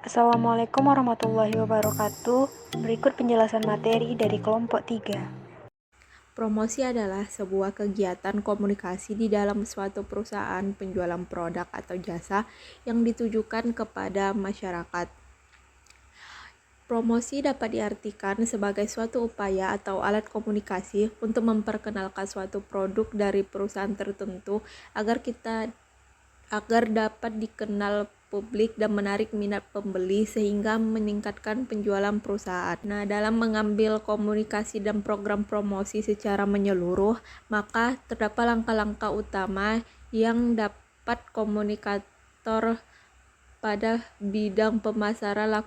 Assalamualaikum warahmatullahi wabarakatuh. Berikut penjelasan materi dari kelompok 3. Promosi adalah sebuah kegiatan komunikasi di dalam suatu perusahaan penjualan produk atau jasa yang ditujukan kepada masyarakat. Promosi dapat diartikan sebagai suatu upaya atau alat komunikasi untuk memperkenalkan suatu produk dari perusahaan tertentu agar dapat dikenal publik dan menarik minat pembeli sehingga meningkatkan penjualan perusahaan. Nah, dalam mengambil komunikasi dan program promosi secara menyeluruh, maka terdapat langkah-langkah utama yang dapat komunikator pada bidang pemasaran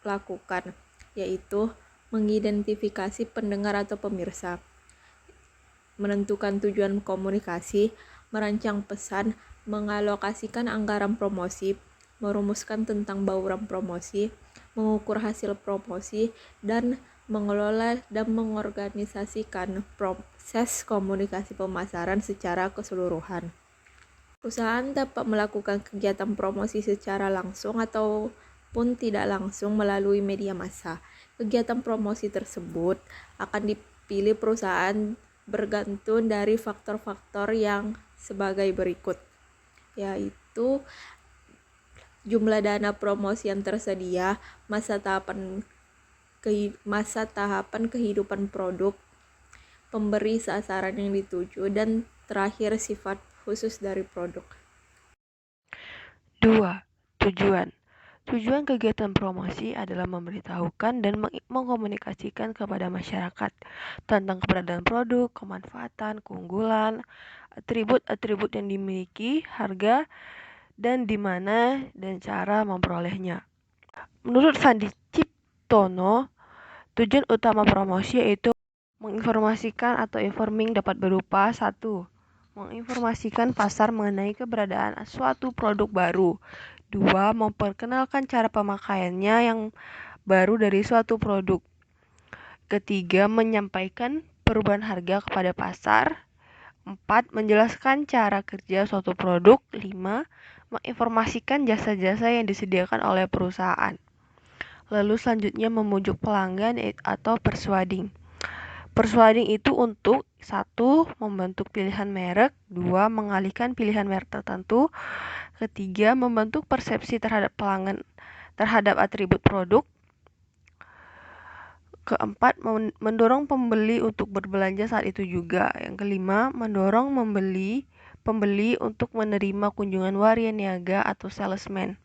lakukan, yaitu mengidentifikasi pendengar atau pemirsa, menentukan tujuan komunikasi, merancang pesan, mengalokasikan anggaran promosi, merumuskan tentang bauran promosi, mengukur hasil promosi, dan mengelola dan mengorganisasikan proses komunikasi pemasaran secara keseluruhan. Perusahaan dapat melakukan kegiatan promosi secara langsung ataupun tidak langsung melalui media massa. Kegiatan promosi tersebut akan dipilih perusahaan bergantung dari faktor-faktor yang sebagai berikut, yaitu jumlah dana promosi yang tersedia, masa tahapan kehidupan produk, pemberi sasaran yang dituju, dan terakhir sifat khusus dari produk. 2. Tujuan. Tujuan kegiatan promosi adalah memberitahukan dan mengkomunikasikan kepada masyarakat tentang keberadaan produk, kemanfaatan, keunggulan, atribut-atribut yang dimiliki, harga, dan di mana dan cara memperolehnya. Menurut Sandi Ciptono, tujuan utama promosi yaitu menginformasikan atau informing dapat berupa 1. Menginformasikan pasar mengenai keberadaan suatu produk baru. 2. Memperkenalkan cara pemakaiannya yang baru dari suatu produk. Ketiga, menyampaikan perubahan harga kepada pasar. 4. Menjelaskan cara kerja suatu produk. 5. Menginformasikan jasa-jasa yang disediakan oleh perusahaan. Lalu selanjutnya memujuk pelanggan atau persuading. Persuading itu untuk 1. Membentuk pilihan merek. 2. Mengalihkan pilihan merek tertentu. Ketiga, membentuk persepsi terhadap pelanggan terhadap atribut produk. Keempat, mendorong pembeli untuk berbelanja saat itu juga. Yang kelima, mendorong pembeli untuk menerima kunjungan waria niaga atau salesman.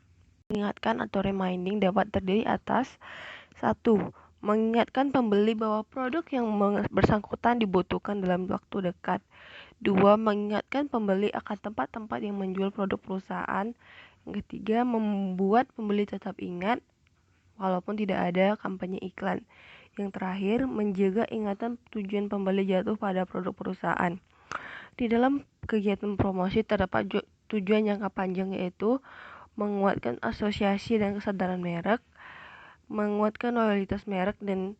Mengingatkan atau reminding dapat terdiri atas 1. Mengingatkan pembeli bahwa produk yang bersangkutan dibutuhkan dalam waktu dekat. 2. Mengingatkan pembeli akan tempat-tempat yang menjual produk perusahaan. Yang ketiga, membuat pembeli tetap ingat walaupun tidak ada kampanye iklan. Yang terakhir, menjaga ingatan tujuan pembeli jatuh pada produk perusahaan. Di dalam kegiatan promosi terdapat tujuan jangka panjang, yaitu menguatkan asosiasi dan kesadaran merek, menguatkan loyalitas merek, dan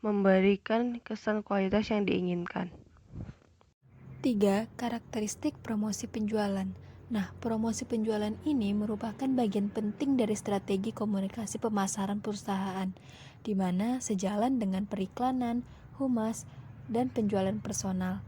memberikan kesan kualitas yang diinginkan. 3. Karakteristik promosi penjualan. Nah, promosi penjualan ini merupakan bagian penting dari strategi komunikasi pemasaran perusahaan, di mana sejalan dengan periklanan, humas, dan penjualan personal.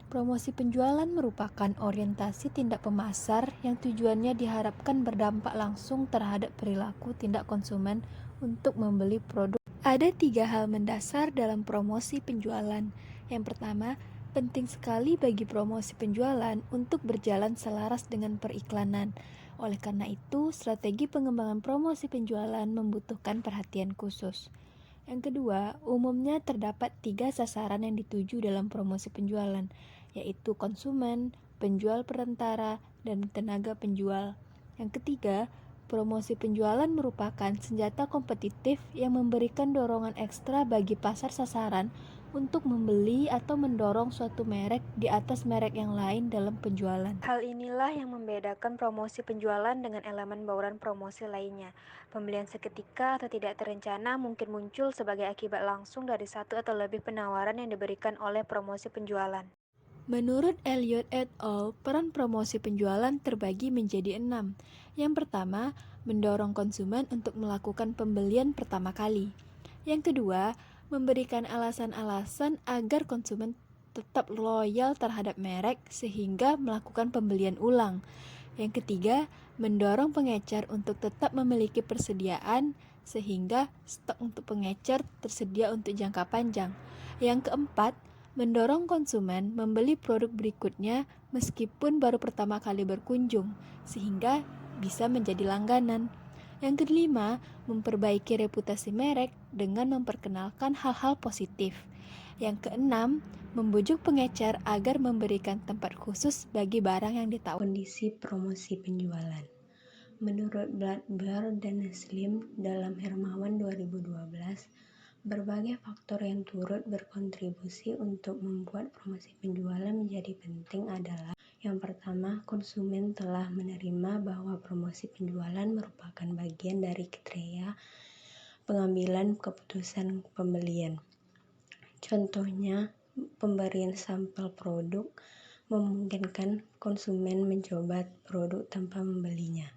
Promosi penjualan merupakan orientasi tindak pemasar yang tujuannya diharapkan berdampak langsung terhadap perilaku tindak konsumen untuk membeli produk. Ada 3 hal mendasar dalam promosi penjualan. Yang pertama, penting sekali bagi promosi penjualan untuk berjalan selaras dengan periklanan. Oleh karena itu, strategi pengembangan promosi penjualan membutuhkan perhatian khusus. Yang kedua, umumnya terdapat 3 sasaran yang dituju dalam promosi penjualan, yaitu konsumen, penjual perantara, dan tenaga penjual. Yang ketiga, promosi penjualan merupakan senjata kompetitif yang memberikan dorongan ekstra bagi pasar sasaran untuk membeli atau mendorong suatu merek di atas merek yang lain dalam penjualan. Hal inilah yang membedakan promosi penjualan dengan elemen bauran promosi lainnya. Pembelian seketika atau tidak terencana mungkin muncul sebagai akibat langsung dari satu atau lebih penawaran yang diberikan oleh promosi penjualan. Menurut Elliot et al., peran promosi penjualan terbagi menjadi 6. Yang pertama, mendorong konsumen untuk melakukan pembelian pertama kali. Yang kedua, memberikan alasan-alasan agar konsumen tetap loyal terhadap merek sehingga melakukan pembelian ulang. Yang ketiga, mendorong pengecer untuk tetap memiliki persediaan sehingga stok untuk pengecer tersedia untuk jangka panjang. Yang keempat, mendorong konsumen membeli produk berikutnya meskipun baru pertama kali berkunjung sehingga bisa menjadi langganan. Yang kelima, memperbaiki reputasi merek dengan memperkenalkan hal-hal positif. Yang keenam, membujuk pengecer agar memberikan tempat khusus bagi barang yang ditawarkan. Kondisi promosi penjualan. Menurut Blattberg dan Slim dalam Hermawan 2012, berbagai faktor yang turut berkontribusi untuk membuat promosi penjualan menjadi penting adalah: yang pertama, konsumen telah menerima bahwa promosi penjualan merupakan bagian dari kriteria pengambilan keputusan pembelian. Contohnya, pemberian sampel produk memungkinkan konsumen mencoba produk tanpa membelinya.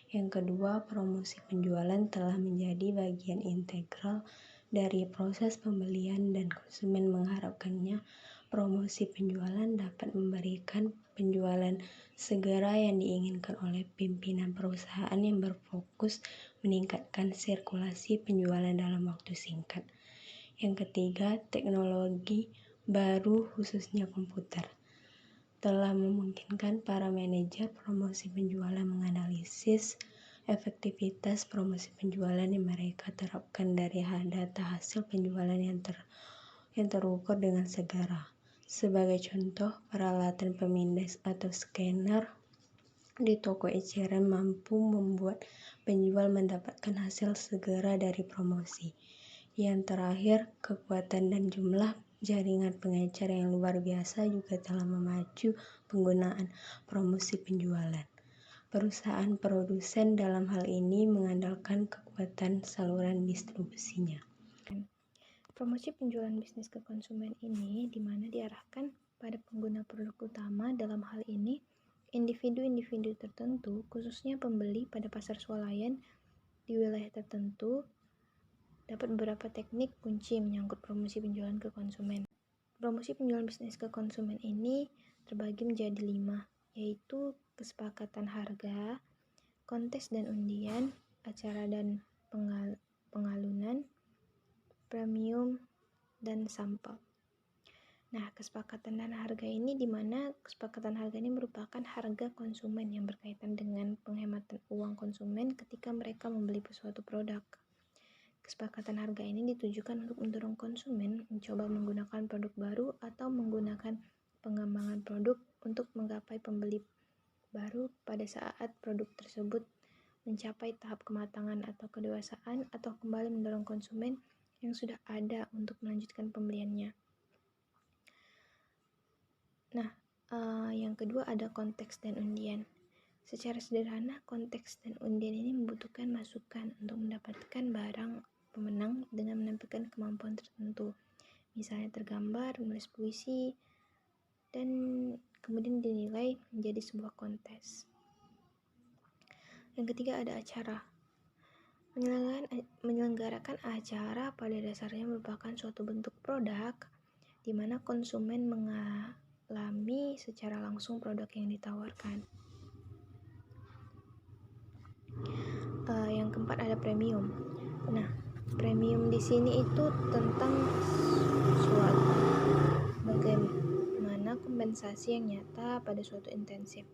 Yang kedua, promosi penjualan telah menjadi bagian integral dari proses pembelian dan konsumen mengharapkannya. Promosi penjualan dapat memberikan penjualan segera yang diinginkan oleh pimpinan perusahaan yang berfokus meningkatkan sirkulasi penjualan dalam waktu singkat. Yang ketiga, teknologi baru khususnya komputer telah memungkinkan para manajer promosi penjualan menganalisis efektivitas promosi penjualan yang mereka terapkan dari data hasil penjualan yang terukur dengan segera. Sebagai contoh, peralatan pemindai atau scanner di toko eceran mampu membuat penjual mendapatkan hasil segera dari promosi. Yang terakhir, kekuatan dan jumlah jaringan pengecer yang luar biasa juga telah memacu penggunaan promosi penjualan. Perusahaan produsen dalam hal ini mengandalkan kekuatan saluran distribusinya. Promosi penjualan bisnis ke konsumen ini di mana diarahkan pada pengguna produk utama, dalam hal ini individu-individu tertentu, khususnya pembeli pada pasar swalayan di wilayah tertentu. Dapat beberapa teknik kunci menyangkut promosi penjualan ke konsumen. Promosi penjualan bisnis ke konsumen ini terbagi menjadi 5, yaitu kesepakatan harga, kontes dan undian, acara dan pengalunan, premium, dan sampel. Nah, kesepakatan dan harga ini di mana kesepakatan harga ini merupakan harga konsumen yang berkaitan dengan penghematan uang konsumen ketika mereka membeli suatu produk. Kesepakatan harga ini ditujukan untuk mendorong konsumen mencoba menggunakan produk baru atau menggunakan pengembangan produk untuk menggapai pembeli baru pada saat produk tersebut mencapai tahap kematangan atau kedewasaan, atau kembali mendorong konsumen yang sudah ada untuk melanjutkan pembeliannya. Nah, yang kedua ada konteks dan undian. Secara sederhana, konteks dan undian ini membutuhkan masukan untuk mendapatkan barang pemenang dengan menampilkan kemampuan tertentu, misalnya tergambar, menulis puisi, dan kemudian dinilai menjadi sebuah kontes. Yang ketiga ada acara. Menyelenggarakan acara pada dasarnya merupakan suatu bentuk produk di mana konsumen mengalami secara langsung produk yang ditawarkan. Yang keempat ada premium. Nah, premium di sini itu tentang suatu bagaimana kompensasi yang nyata pada suatu intensif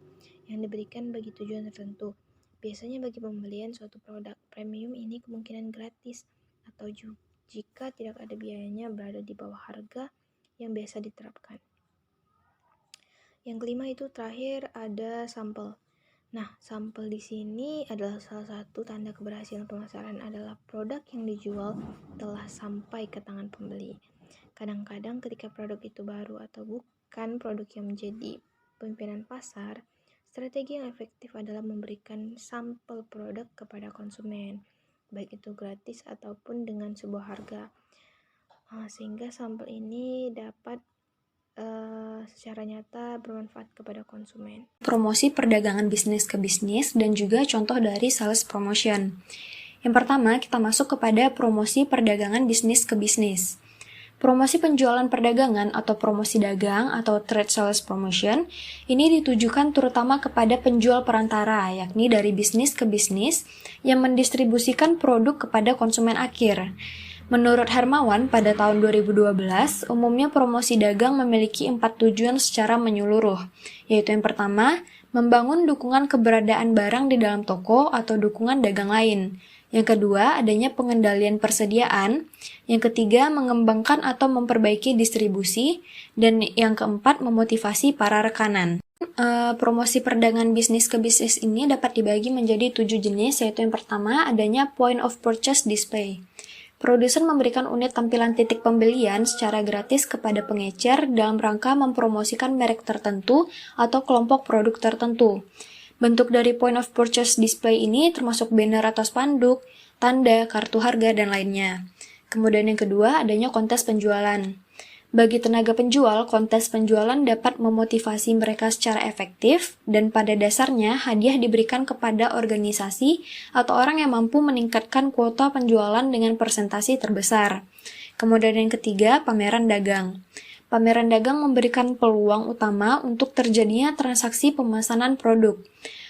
yang diberikan bagi tujuan tertentu. Biasanya bagi pembelian suatu produk premium ini kemungkinan gratis atau jika tidak ada biayanya berada di bawah harga yang biasa diterapkan. Yang kelima itu terakhir ada sampel. Nah, sampel di sini adalah salah satu tanda keberhasilan pemasaran adalah produk yang dijual telah sampai ke tangan pembeli. Kadang-kadang ketika produk itu baru atau bukan produk yang menjadi pimpinan pasar, strategi yang efektif adalah memberikan sampel produk kepada konsumen, baik itu gratis ataupun dengan sebuah harga, sehingga sampel ini dapat secara nyata bermanfaat kepada konsumen. Promosi perdagangan bisnis ke bisnis dan juga contoh dari sales promotion. Yang pertama, kita masuk kepada promosi perdagangan bisnis ke bisnis. Promosi penjualan perdagangan atau promosi dagang atau trade sales promotion ini ditujukan terutama kepada penjual perantara, yakni dari bisnis ke bisnis yang mendistribusikan produk kepada konsumen akhir. Menurut Hermawan, pada tahun 2012, umumnya promosi dagang memiliki 4 tujuan secara menyeluruh, yaitu yang pertama, membangun dukungan keberadaan barang di dalam toko atau dukungan dagang lain. Yang kedua, adanya pengendalian persediaan. Yang ketiga, mengembangkan atau memperbaiki distribusi. Dan yang keempat, memotivasi para rekanan. Promosi perdagangan bisnis ke bisnis ini dapat dibagi menjadi 7 jenis, yaitu yang pertama, adanya point of purchase display. Produsen memberikan unit tampilan titik pembelian secara gratis kepada pengecer dalam rangka mempromosikan merek tertentu atau kelompok produk tertentu. Bentuk dari point of purchase display ini termasuk banner atau spanduk, tanda, kartu harga, dan lainnya. Kemudian yang kedua, adanya kontes penjualan. Bagi tenaga penjual, kontes penjualan dapat memotivasi mereka secara efektif, dan pada dasarnya hadiah diberikan kepada organisasi atau orang yang mampu meningkatkan kuota penjualan dengan persentase terbesar. Kemudian yang ketiga, pameran dagang. Pameran dagang memberikan peluang utama untuk terjadinya transaksi pemesanan produk.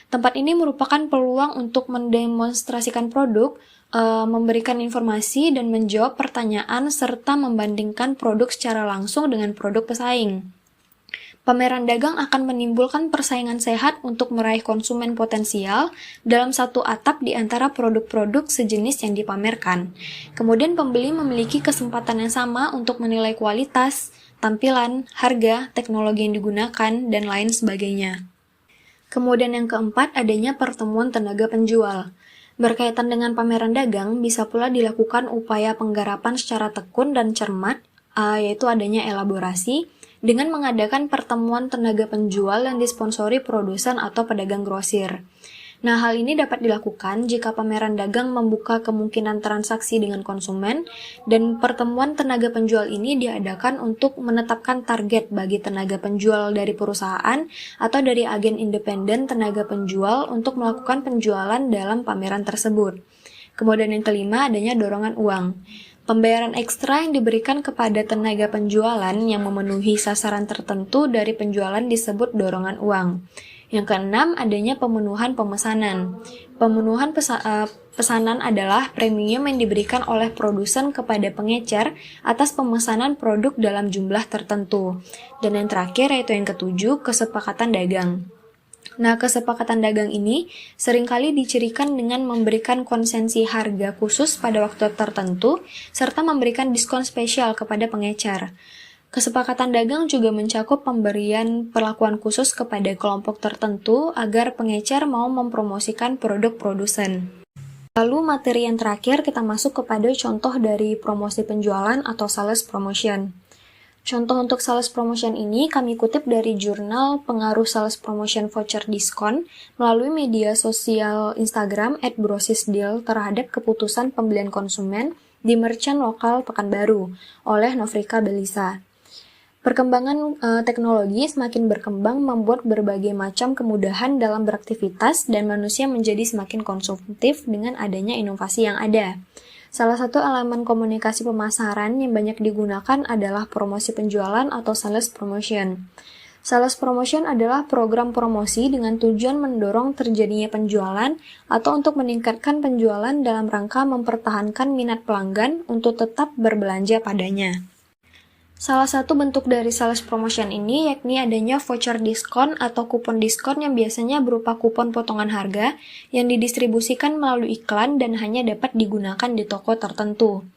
Tempat ini merupakan peluang untuk mendemonstrasikan produk, memberikan informasi dan menjawab pertanyaan serta membandingkan produk secara langsung dengan produk pesaing. Pameran dagang akan menimbulkan persaingan sehat untuk meraih konsumen potensial dalam satu atap di antara produk-produk sejenis yang dipamerkan. Kemudian pembeli memiliki kesempatan yang sama untuk menilai kualitas, tampilan, harga, teknologi yang digunakan, dan lain sebagainya. Kemudian yang keempat, adanya pertemuan tenaga penjual. Berkaitan dengan pameran dagang, bisa pula dilakukan upaya penggarapan secara tekun dan cermat, yaitu adanya elaborasi, dengan mengadakan pertemuan tenaga penjual yang disponsori produsen atau pedagang grosir. Nah, hal ini dapat dilakukan jika pameran dagang membuka kemungkinan transaksi dengan konsumen, dan pertemuan tenaga penjual ini diadakan untuk menetapkan target bagi tenaga penjual dari perusahaan atau dari agen independen tenaga penjual untuk melakukan penjualan dalam pameran tersebut. Kemudian yang kelima, adanya dorongan uang. Pembayaran ekstra yang diberikan kepada tenaga penjualan yang memenuhi sasaran tertentu dari penjualan disebut dorongan uang. Yang keenam, adanya pemenuhan pemesanan. Pemenuhan pesanan adalah premium yang diberikan oleh produsen kepada pengecer atas pemesanan produk dalam jumlah tertentu. Dan yang terakhir, yaitu yang ketujuh, kesepakatan dagang. Nah, kesepakatan dagang ini seringkali dicirikan dengan memberikan konsensi harga khusus pada waktu tertentu, serta memberikan diskon spesial kepada pengecer. Kesepakatan dagang juga mencakup pemberian perlakuan khusus kepada kelompok tertentu agar pengecer mau mempromosikan produk produsen. Lalu materi yang terakhir kita masuk kepada contoh dari promosi penjualan atau sales promotion. Contoh untuk sales promotion ini kami kutip dari jurnal Pengaruh Sales Promotion Voucher Diskon melalui media sosial Instagram @brosisdeal terhadap keputusan pembelian konsumen di merchant lokal Pekanbaru oleh Novrika Belisa. Perkembangan teknologi semakin berkembang membuat berbagai macam kemudahan dalam beraktivitas dan manusia menjadi semakin konsumtif dengan adanya inovasi yang ada. Salah satu elemen komunikasi pemasaran yang banyak digunakan adalah promosi penjualan atau sales promotion. Sales promotion adalah program promosi dengan tujuan mendorong terjadinya penjualan atau untuk meningkatkan penjualan dalam rangka mempertahankan minat pelanggan untuk tetap berbelanja padanya. Salah satu bentuk dari sales promotion ini yakni adanya voucher diskon atau kupon diskon yang biasanya berupa kupon potongan harga yang didistribusikan melalui iklan dan hanya dapat digunakan di toko tertentu.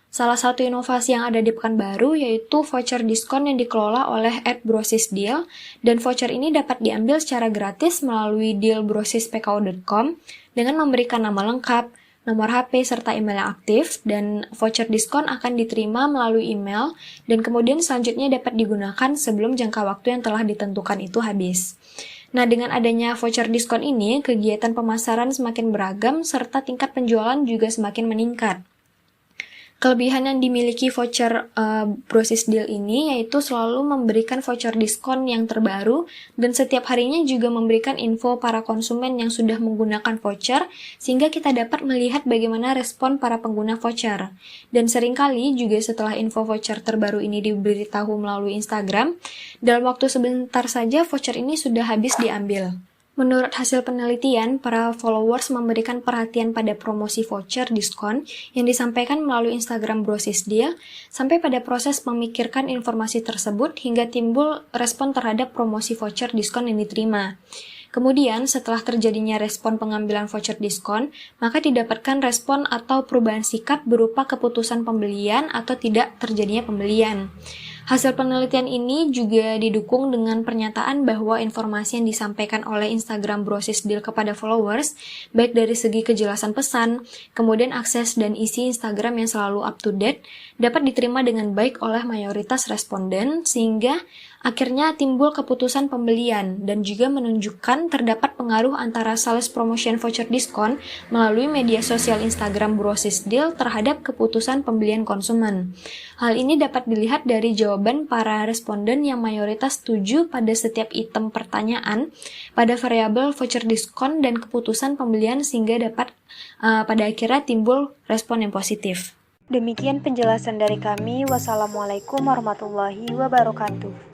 Salah satu inovasi yang ada di Pekanbaru yaitu voucher diskon yang dikelola oleh @brosisdeal, dan voucher ini dapat diambil secara gratis melalui dealbrosispko.com dengan memberikan nama lengkap, nomor HP, serta email yang aktif, dan voucher diskon akan diterima melalui email dan kemudian selanjutnya dapat digunakan sebelum jangka waktu yang telah ditentukan itu habis. Nah, dengan adanya voucher diskon ini, kegiatan pemasaran semakin beragam serta tingkat penjualan juga semakin meningkat. Kelebihan yang dimiliki voucher Brosis Deal ini yaitu selalu memberikan voucher diskon yang terbaru dan setiap harinya juga memberikan info para konsumen yang sudah menggunakan voucher sehingga kita dapat melihat bagaimana respon para pengguna voucher. Dan seringkali juga setelah info voucher terbaru ini diberitahu melalui Instagram, dalam waktu sebentar saja voucher ini sudah habis diambil. Menurut hasil penelitian, para followers memberikan perhatian pada promosi voucher diskon yang disampaikan melalui Instagram Brosis Deal sampai pada proses memikirkan informasi tersebut hingga timbul respon terhadap promosi voucher diskon yang diterima. Kemudian, setelah terjadinya respon pengambilan voucher diskon, maka didapatkan respon atau perubahan sikap berupa keputusan pembelian atau tidak terjadinya pembelian. Hasil penelitian ini juga didukung dengan pernyataan bahwa informasi yang disampaikan oleh Instagram Brosis Deal kepada followers, baik dari segi kejelasan pesan, kemudian akses dan isi Instagram yang selalu up to date, dapat diterima dengan baik oleh mayoritas responden, sehingga akhirnya timbul keputusan pembelian dan juga menunjukkan terdapat pengaruh antara sales promotion voucher diskon melalui media sosial Instagram Brosis Deal terhadap keputusan pembelian konsumen. Hal ini dapat dilihat dari jawaban para responden yang mayoritas setuju pada setiap item pertanyaan pada variabel voucher diskon dan keputusan pembelian sehingga dapat pada akhirnya timbul respon yang positif. Demikian penjelasan dari kami. Wassalamualaikum warahmatullahi wabarakatuh.